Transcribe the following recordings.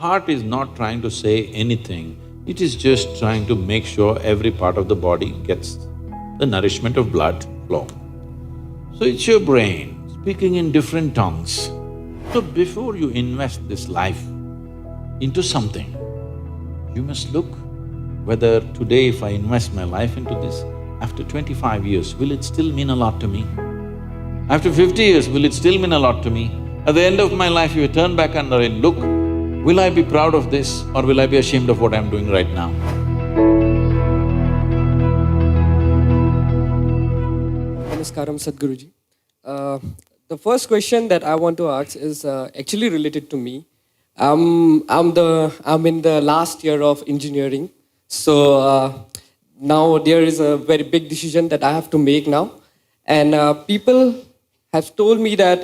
Heart is not trying to say anything, it is just trying to make sure every part of the body gets the nourishment of blood flow. So it's your brain speaking in different tongues. So before you invest this life into something, you must look whether today if I invest my life into this, after 25 years, will it still mean a lot to me? After 50 years, will it still mean a lot to me? At the end of my life, if you turn back and look, will I be proud of this or will I be ashamed of what I'm doing right now? Namaskaram, Sadhguruji. The first question that I want to ask is actually related to me. I'm in the last year of engineering, so now there is a very big decision that I have to make now, and people have told me that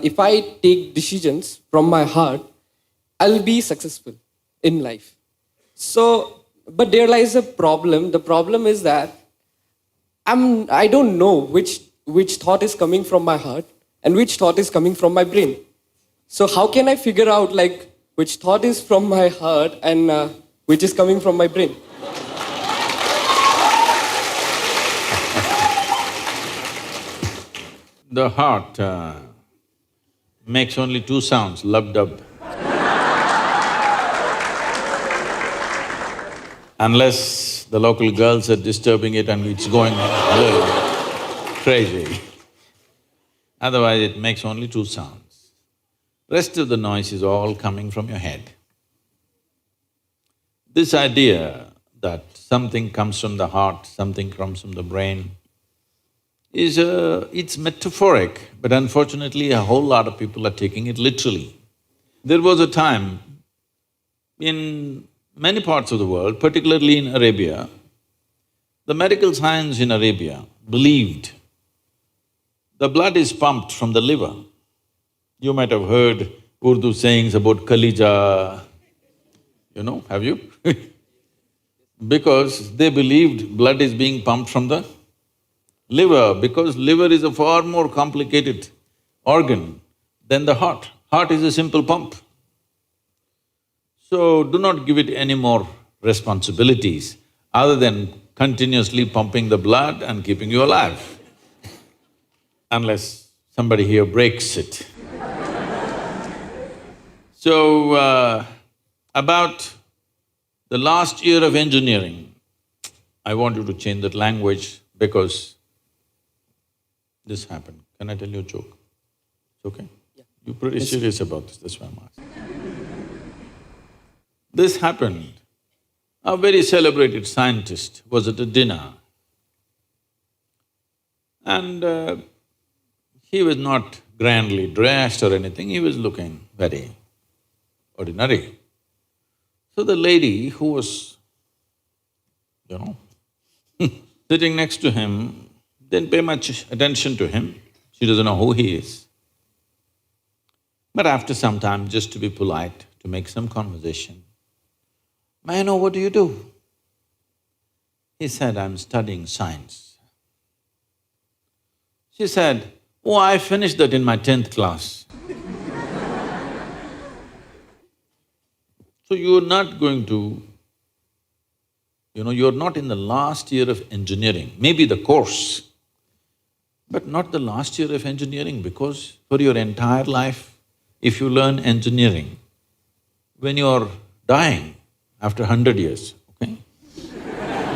if I take decisions from my heart, I'll be successful in life. So, but there lies a problem. The problem is that I don't know which thought is coming from my heart and which thought is coming from my brain. So how can I figure out which thought is from my heart and which is coming from my brain? The heart makes only two sounds, lub-dub. Unless the local girls are disturbing it and it's going crazy. Otherwise it makes only two sounds. Rest of the noise is all coming from your head. This idea that something comes from the heart, something comes from the brain is it's metaphoric, but unfortunately a whole lot of people are taking it literally. There was a time in many parts of the world, particularly in Arabia, the medical science in Arabia believed the blood is pumped from the liver. You might have heard Urdu sayings about Kalija, have you? Because they believed blood is being pumped from the liver, because liver is a far more complicated organ than the heart. Heart is a simple pump. So do not give it any more responsibilities other than continuously pumping the blood and keeping you alive, unless somebody here breaks it. So, about the last year of engineering, I want you to change that language because this happened. Can I tell you a joke? It's okay? Yeah. You're pretty serious about this, that's why I'm asking. This happened. A very celebrated scientist was at a dinner and he was not grandly dressed or anything, he was looking very ordinary. So the lady who was, sitting next to him didn't pay much attention to him, she doesn't know who he is. But after some time, just to be polite, to make some conversation, "May I know what do you do?" He said, "I'm studying science." She said, "Oh, I finished that in my 10th class." So you're not going to, you're not in the last year of engineering, maybe the course, but not the last year of engineering, because for your entire life, if you learn engineering, when you're dying, after 100 years, okay?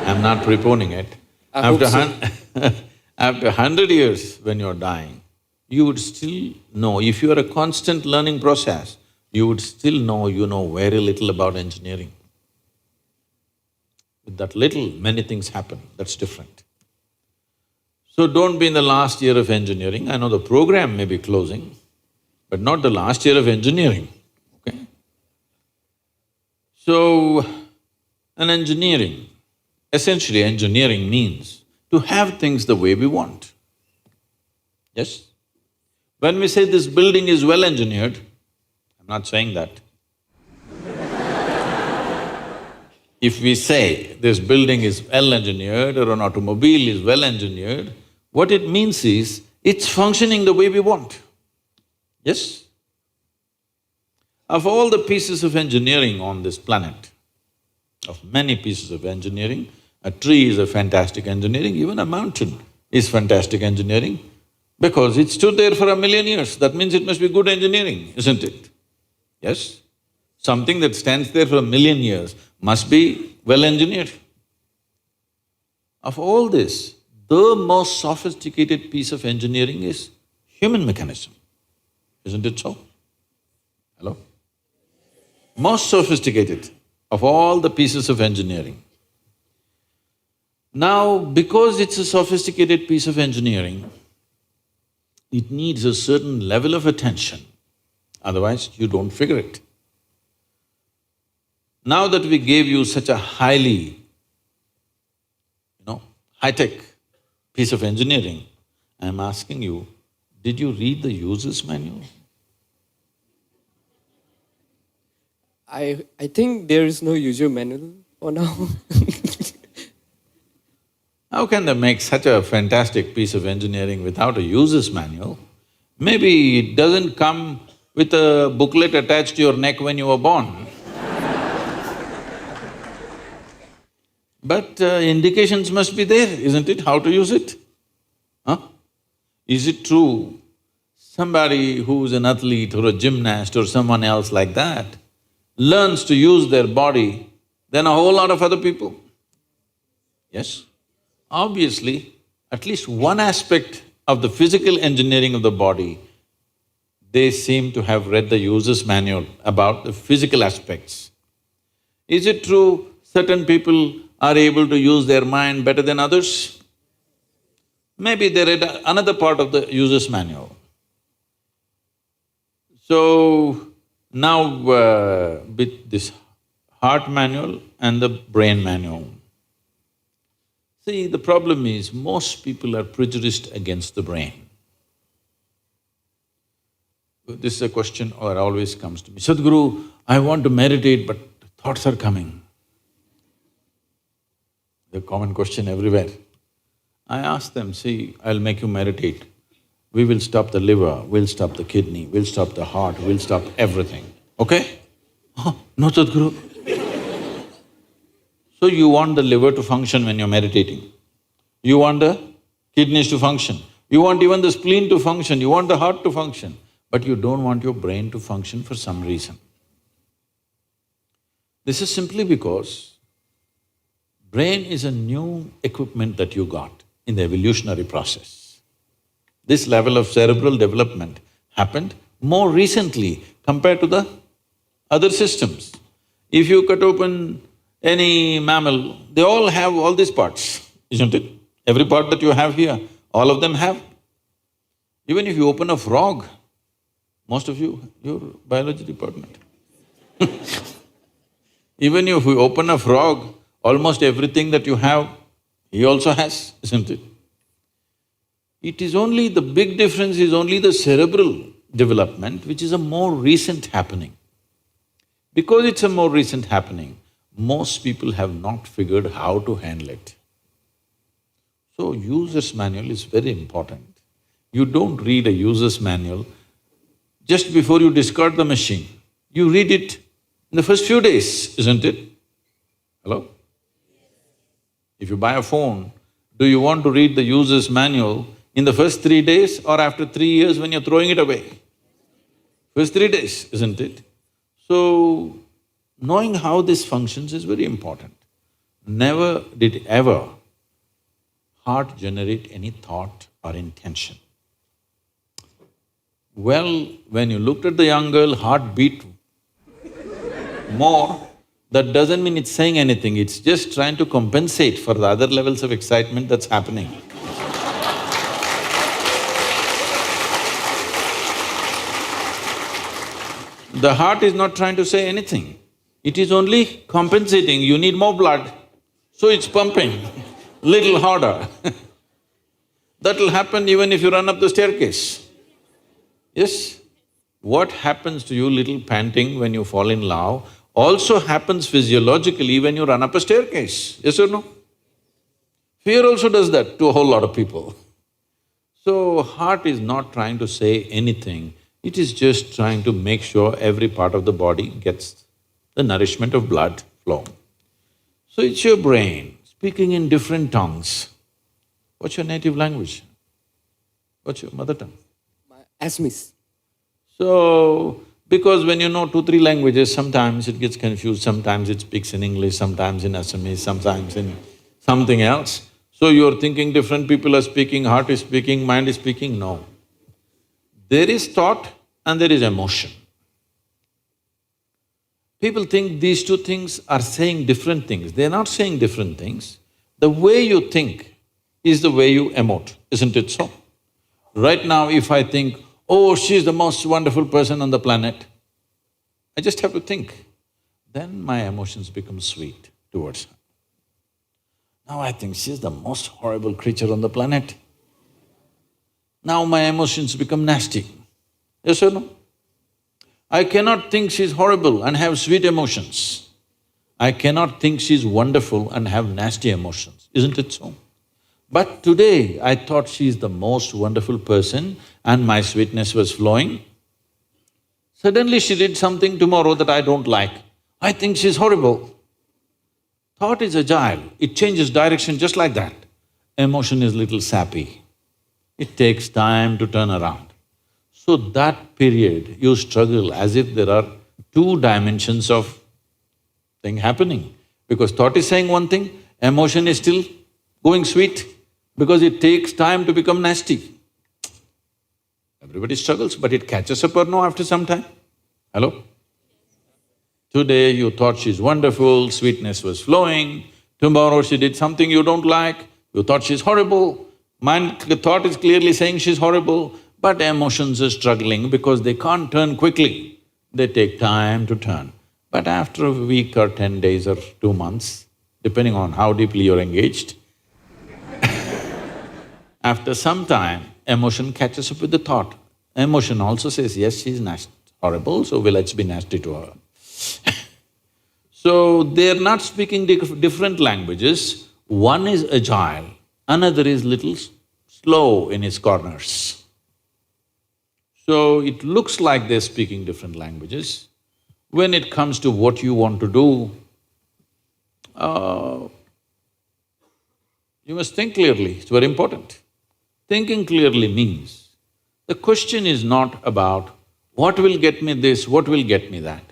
I'm not preponing it. After 100 years when you're dying, you would still know, if you are a constant learning process, you would still know you know very little about engineering. With that little, many things happen, that's different. So don't be in the last year of engineering. I know the program may be closing, but not the last year of engineering, okay? So, essentially engineering means to have things the way we want. Yes? When we say this building is well engineered, I'm not saying that. If we say this building is well engineered or an automobile is well engineered, what it means is it's functioning the way we want. Yes? Of all the pieces of engineering on this planet, of many pieces of engineering, a tree is a fantastic engineering, even a mountain is fantastic engineering, because it stood there for 1,000,000 years, that means it must be good engineering, isn't it? Yes? Something that stands there for 1,000,000 years must be well engineered. Of all this, the most sophisticated piece of engineering is human mechanism, isn't it so? Hello? Most sophisticated of all the pieces of engineering. Now, because it's a sophisticated piece of engineering, it needs a certain level of attention, otherwise you don't figure it. Now that we gave you such a highly, high-tech piece of engineering, I'm asking you, did you read the user's manual? I think there is no user manual for now. How can they make such a fantastic piece of engineering without a user's manual? Maybe it doesn't come with a booklet attached to your neck when you were born. But indications must be there, isn't it, how to use it? Huh? Is it true somebody who's an athlete or a gymnast or someone else like that learns to use their body than a whole lot of other people? Yes? Obviously, at least one aspect of the physical engineering of the body, they seem to have read the user's manual about the physical aspects. Is it true certain people are able to use their mind better than others? Maybe they read another part of the user's manual. So, now with this heart manual and the brain manual, see, the problem is most people are prejudiced against the brain. This is a question that always comes to me, Sadhguru, I want to meditate but thoughts are coming. The common question everywhere. I ask them, see, I'll make you meditate. We will stop the liver, we'll stop the kidney, we'll stop the heart, we'll stop everything, okay? Oh, no, Sadhguru. So you want the liver to function when you're meditating, you want the kidneys to function, you want even the spleen to function, you want the heart to function, but you don't want your brain to function for some reason. This is simply because brain is a new equipment that you got in the evolutionary process. This level of cerebral development happened more recently compared to the other systems. If you cut open any mammal, they all have all these parts, isn't it? Every part that you have here, all of them have. Even if you open a frog, most of you, you're biology department. Even if you open a frog, almost everything that you have, he also has, isn't it? It is only… the big difference is only the cerebral development, which is a more recent happening. Because it's a more recent happening, most people have not figured how to handle it. So, user's manual is very important. You don't read a user's manual just before you discard the machine. You read it in the first few days, isn't it? Hello? If you buy a phone, do you want to read the user's manual in the first 3 days or after 3 years when you're throwing it away? First 3 days, isn't it? So, knowing how this functions is very important. Never did ever heart generate any thought or intention. Well, when you looked at the young girl, heart beat more, that doesn't mean it's saying anything, it's just trying to compensate for the other levels of excitement that's happening. The heart is not trying to say anything, it is only compensating, you need more blood, so it's pumping little harder. That'll happen even if you run up the staircase. Yes? What happens to you little panting when you fall in love also happens physiologically when you run up a staircase, yes or no? Fear also does that to a whole lot of people. So, heart is not trying to say anything, It is just trying to make sure every part of the body gets the nourishment of blood flow. So it's your brain speaking in different tongues. What's your native language? What's your mother tongue? Asmis. So, because when you know 2, 3 languages, sometimes it gets confused, sometimes it speaks in English, sometimes in Assamese, sometimes in something else. So you're thinking different people are speaking, heart is speaking, mind is speaking, no. There is thought and there is emotion. People think these two things are saying different things. They're not saying different things. The way you think is the way you emote, isn't it so? Right now, if I think, oh, she's the most wonderful person on the planet, I just have to think. Then my emotions become sweet towards her. Now I think she's the most horrible creature on the planet. Now my emotions become nasty. Yes or no? I cannot think she's horrible and have sweet emotions. I cannot think she's wonderful and have nasty emotions, isn't it so? But today, I thought she's the most wonderful person and my sweetness was flowing. Suddenly she did something tomorrow that I don't like. I think she's horrible. Thought is agile, it changes direction just like that. Emotion is little sappy. It takes time to turn around. So that period, you struggle as if there are 2 dimensions of thing happening. Because thought is saying one thing, emotion is still going sweet, because it takes time to become nasty. Everybody struggles, but it catches up or no after some time? Hello? Today you thought she's wonderful, sweetness was flowing, tomorrow she did something you don't like, you thought she's horrible. The thought is clearly saying she's horrible, but emotions are struggling because they can't turn quickly. They take time to turn. But after a week or 10 days or 2 months, depending on how deeply you're engaged, after some time, emotion catches up with the thought. Emotion also says, yes, she's horrible, so let's be nasty to her. So, they're not speaking different languages. One is agile, another is little slow in its corners. So, it looks like they're speaking different languages. When it comes to what you want to do, you must think clearly, it's very important. Thinking clearly means, the question is not about what will get me this, what will get me that.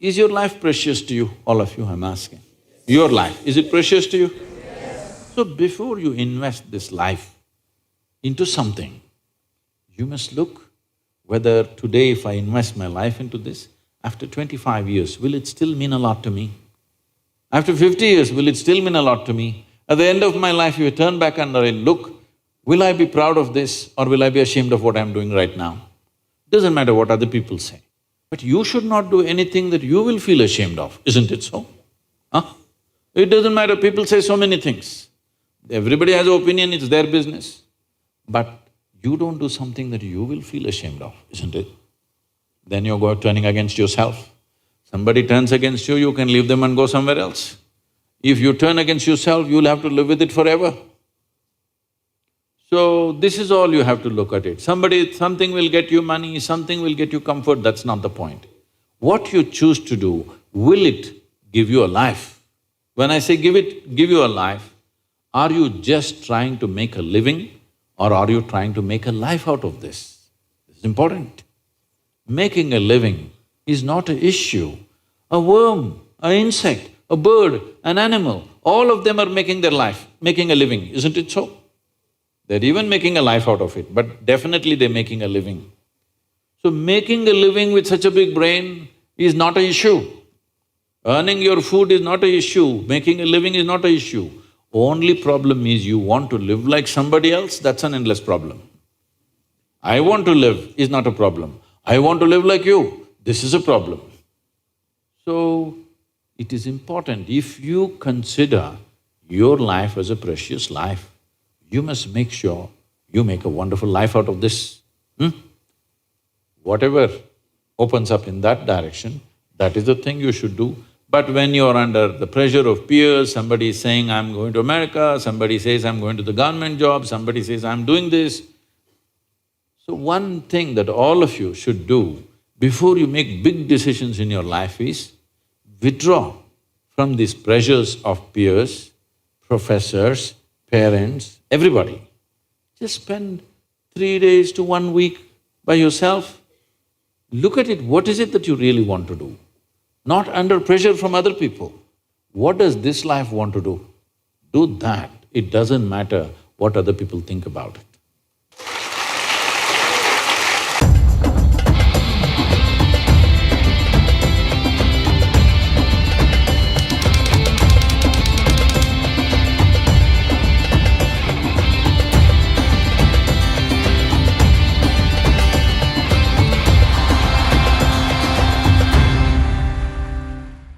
Is your life precious to you? All of you, I'm asking. Your life, is it precious to you? Yes. So before you invest this life into something, you must look whether today if I invest my life into this, after 25 years, will it still mean a lot to me? After 50 years, will it still mean a lot to me? At the end of my life, if I turn back and I look, will I be proud of this or will I be ashamed of what I'm doing right now? Doesn't matter what other people say. But you should not do anything that you will feel ashamed of, isn't it so? Huh? It doesn't matter, people say so many things. Everybody has an opinion, it's their business. But you don't do something that you will feel ashamed of, isn't it? Then you're turning against yourself. Somebody turns against you, you can leave them and go somewhere else. If you turn against yourself, you'll have to live with it forever. So, this is all you have to look at it. Something will get you money, something will get you comfort, that's not the point. What you choose to do, will it give you a life? When I say give you a life, are you just trying to make a living or are you trying to make a life out of this? This is important. Making a living is not an issue. A worm, an insect, a bird, an animal, all of them are making their life, making a living, isn't it so? They're even making a life out of it, but definitely they're making a living. So making a living with such a big brain is not an issue. Earning your food is not an issue, making a living is not an issue. Only problem is you want to live like somebody else, that's an endless problem. I want to live is not a problem. I want to live like you, this is a problem. So, it is important, if you consider your life as a precious life, you must make sure you make a wonderful life out of this. Whatever opens up in that direction, that is the thing you should do. But when you're under the pressure of peers, somebody is saying, I'm going to America, somebody says, I'm going to the government job, somebody says, I'm doing this. So one thing that all of you should do before you make big decisions in your life is withdraw from these pressures of peers, professors, parents, everybody. Just spend 3 days to 1 week by yourself. Look at it, what is it that you really want to do? Not under pressure from other people. What does this life want to do? Do that. It doesn't matter what other people think about it.